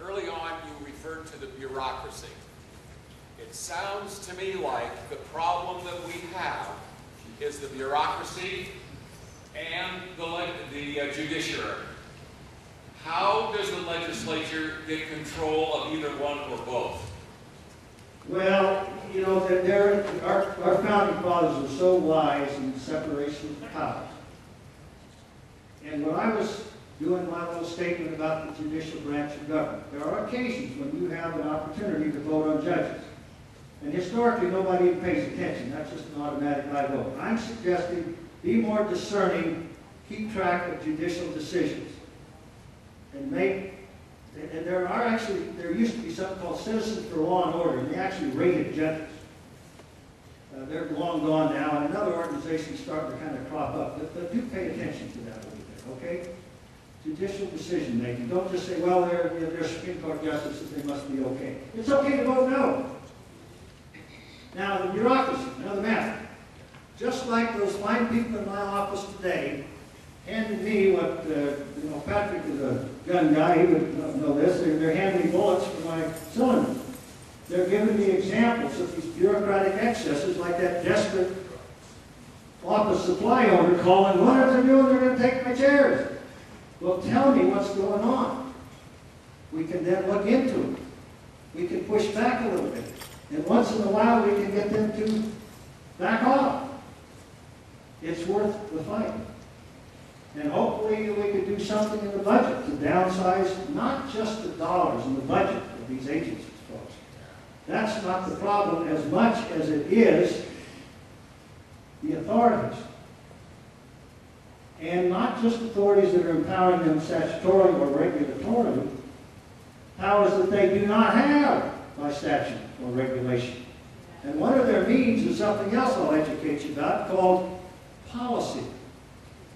early on you referred to the bureaucracy. It sounds to me like the problem that we have is the bureaucracy and the judiciary. How does the legislature get control of either one or both? Well, you know, our founding fathers were so wise in the separation of powers. And when I was doing my little statement about the judicial branch of government, there are occasions when you have an opportunity to vote on judges. And historically, nobody even pays attention. That's just an automatic aye vote. I'm suggesting be more discerning, keep track of judicial decisions, and there used to be something called Citizens for Law and Order, and they actually rated judges. They're long gone now, and another organization's starting to kind of crop up. But do pay attention to that a little bit, okay? Judicial decision making. Don't just say, well, they're Supreme Court justices, they must be okay. It's okay to vote no. Now, the bureaucracy, another matter. Just like those fine people in my office today handed me what, Patrick is a gun guy, he would know this, they're handing me bullets for my cylinder. They're giving me examples of these bureaucratic excesses, like that desperate office supply owner calling, what are they doing? They're going to take my chairs. Well, tell me what's going on. We can then look into it. We can push back a little bit. And once in a while, we can get them to back off. It's worth the fight. And hopefully we could do something in the budget to downsize not just the dollars in the budget of these agencies, folks. That's not the problem as much as it is the authorities. And not just authorities that are empowering them statutorily or regulatorily, powers that they do not have by statute or regulation. And one of their means is something else I'll educate you about called policy.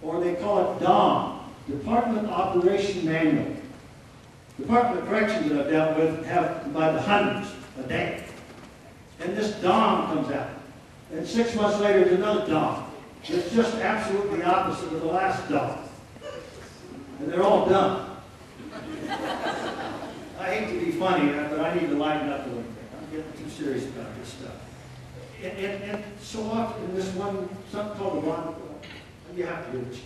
Or they call it DOM, Department Operation Manual. Department of Corrections that I've dealt with have by the hundreds a day. And this DOM comes out. And 6 months later, there's another DOM. It's just absolutely opposite of the last DOM. And they're all dumb. I hate to be funny, but I need to lighten up a little bit. I'm getting too serious about this stuff. And so often in this one, something called the Robin, you have to do this.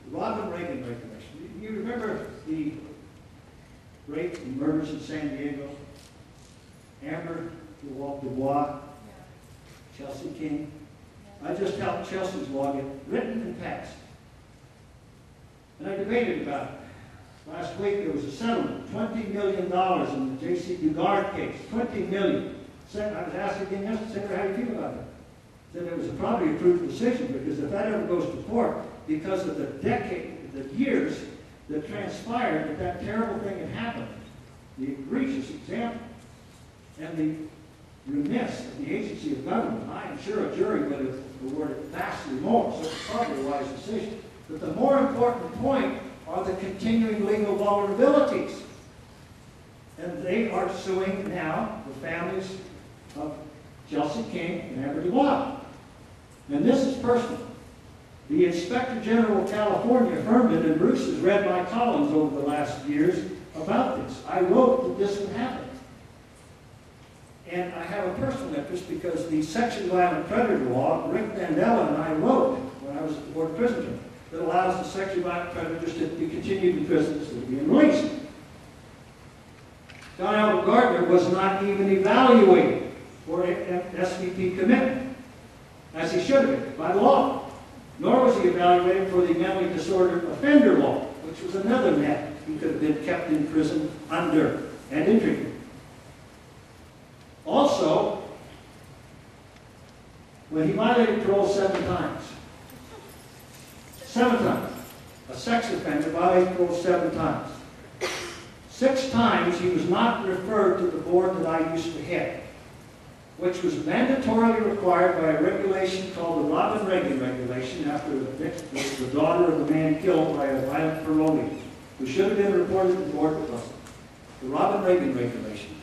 The Robin Reagan regulation. You remember the rape and murders in San Diego? Amber Dubois, Chelsea King. I just helped Chelsea's law get written and passed. And I debated about it. Last week there was a settlement, $20 million in the J.C. Dugard case, $20 million. I was asked again yesterday, Senator, how do you feel about that? Said it was probably a prudent decision, because if that ever goes to court, because of the years that transpired that terrible thing had happened, the egregious example, and the remiss of the agency of government, I am sure a jury would have awarded vastly more, so it's probably a wise decision. But the more important point are the continuing legal vulnerabilities. And they are suing now the families of Chelsea King and Amber Dubois. And this is personal. The Inspector General of California affirmed it, and Bruce has read my columns over the last years about this. I wrote that this would happen. And I have a personal interest because the sexually violent predator law, Rick Mandela and I wrote when I was at the Board of Prison Term, that allows the sexually violent predators to be continued in prison instead of being released. John Albert Gardner was not even evaluated for an SVP commitment, as he should have been by law. Nor was he evaluated for the mentally disordered offender law, which was another net he could have been kept in prison under and in treatment. Also, when he violated parole 7 times, a sex offender violated parole 7 times. 6 times he was not referred to the board that I used to head, which was mandatorily required by a regulation called the Robin Reagan regulation after the daughter of the man killed by a violent parolee, who should have been reported to the board but wasn't. The Robin Reagan regulation.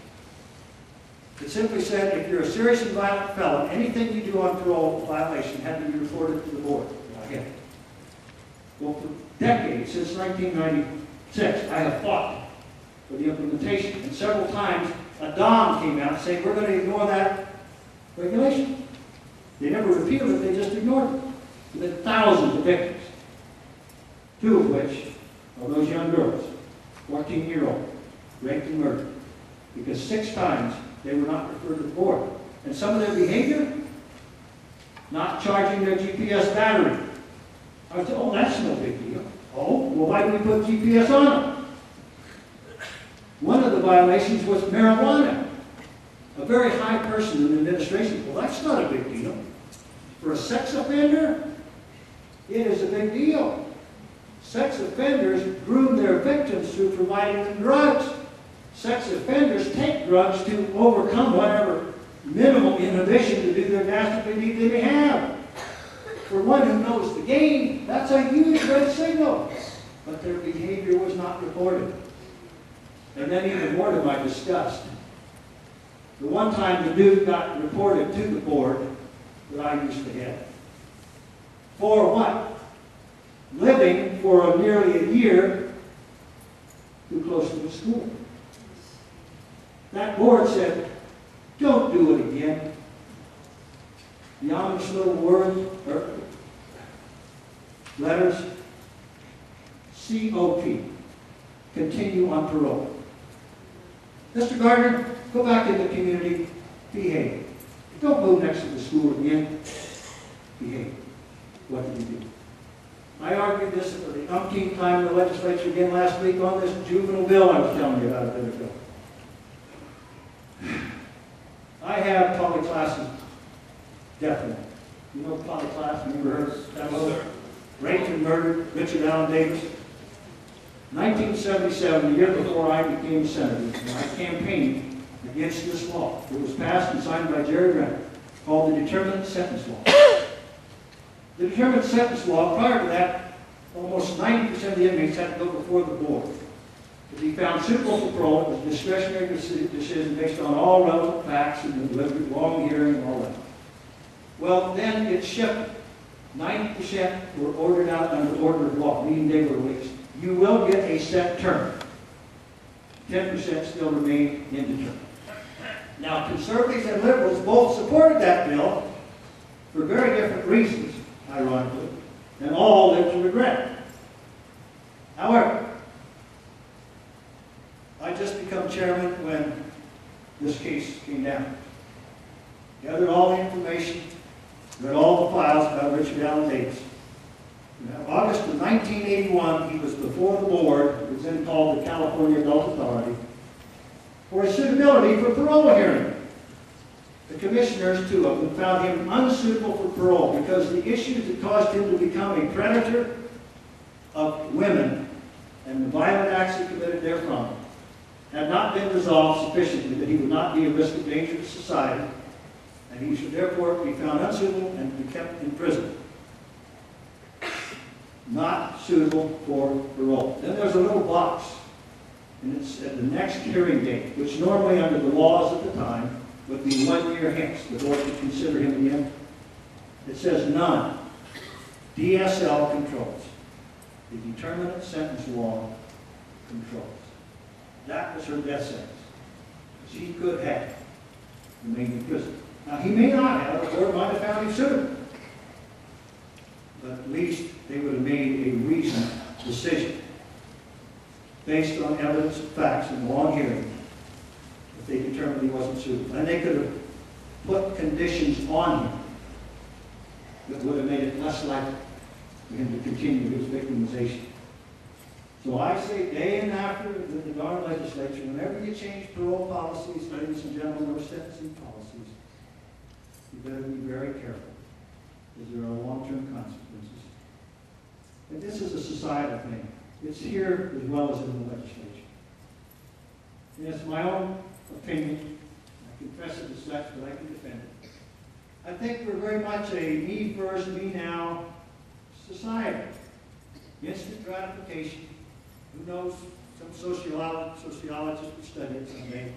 It simply said if you're a serious and violent felon, anything you do on parole violation had to be reported to the board. Again. Well, for decades, since 1996, I have fought for the implementation. And several times, a Don came out saying, we're going to ignore that regulation. They never repealed it, they just ignored it. There have been thousands of victims, 2 of which are those young girls, 14-year-old, raped and murdered, because 6 times they were not referred to the board. And some of their behavior, not charging their GPS battery. I said, oh, that's no big deal. Oh, well, why do we put GPS on them? One of the violations was marijuana. A very high person in the administration, well, that's not a big deal. For a sex offender, it is a big deal. Sex offenders groom their victims through providing them drugs. Sex offenders take drugs to overcome whatever minimal inhibition to do their dastardly deed they may have. For one who knows the game, that's a huge red signal. But their behavior was not reported. And then even more to my disgust, the one time the dude got reported to the board that I used to head. For what? Living for nearly a year too close to the school. That board said, don't do it again. The ominous little word, or letters, COP, continue on parole. Mr. Gardner, go back in the community, behave. Don't move next to the school again, behave. What did you do? I argued this for the umpteenth time in the legislature again last week on this juvenile bill I was telling you about a minute ago. I have polyclasses, definitely. You know polyclass, remember her? Yes, Raped and murdered Richard Allen Davis. 1977, the year before I became senator, I campaigned against this law. It was passed and signed by Jerry Grant, called the Determinate Sentence Law. The Determinate Sentence Law, prior to that, almost 90% of the inmates had to go before the board. To be found suitable for parole, it was a discretionary decision based on all relevant facts and the long hearing and all that. Well, then it shifted. 90% were ordered out under order of law, meaning they were released. You will get a set term. 10% still remain indeterminate. Now, conservatives and liberals both supported that bill for very different reasons, ironically, and all live to regret. However, I just become chairman when this case came down. Gathered all the information, read all the files about Richard Allen Davis. In August of 1981, he was before the board, it was then called the California Adult Authority, for his suitability for parole hearing. The commissioners, 2 of them, found him unsuitable for parole because the issues that caused him to become a predator of women and the violent acts he committed therefrom had not been resolved sufficiently that he would not be a risk of danger to society, and he should therefore be found unsuitable and be kept in prison. Not suitable for parole. Then there's a little box, and it's at the next hearing date, which normally under the laws at the time would be 1 year hence. The board could consider him again. It says none. DSL controls. The Determinate Sentence Law controls. That was her death sentence. She could have remained in prison. Now, he may not have, the board might have found him suitable. But at least they would have made a reasoned decision based on evidence and facts in the long hearing if they determined he wasn't suitable. And they could have put conditions on him that would have made it less likely for him to continue his victimization. So I say day and after the darn legislature, whenever you change parole policies, ladies and gentlemen, or sentencing policies, you better be very careful, because there are long-term consequences. And this is a societal thing. It's here as well as in the legislature. And it's my own opinion. I confess it as such, but I can defend it. I think we're very much a me first, me now society. Instant gratification. Who knows? Some sociologist will study it someday.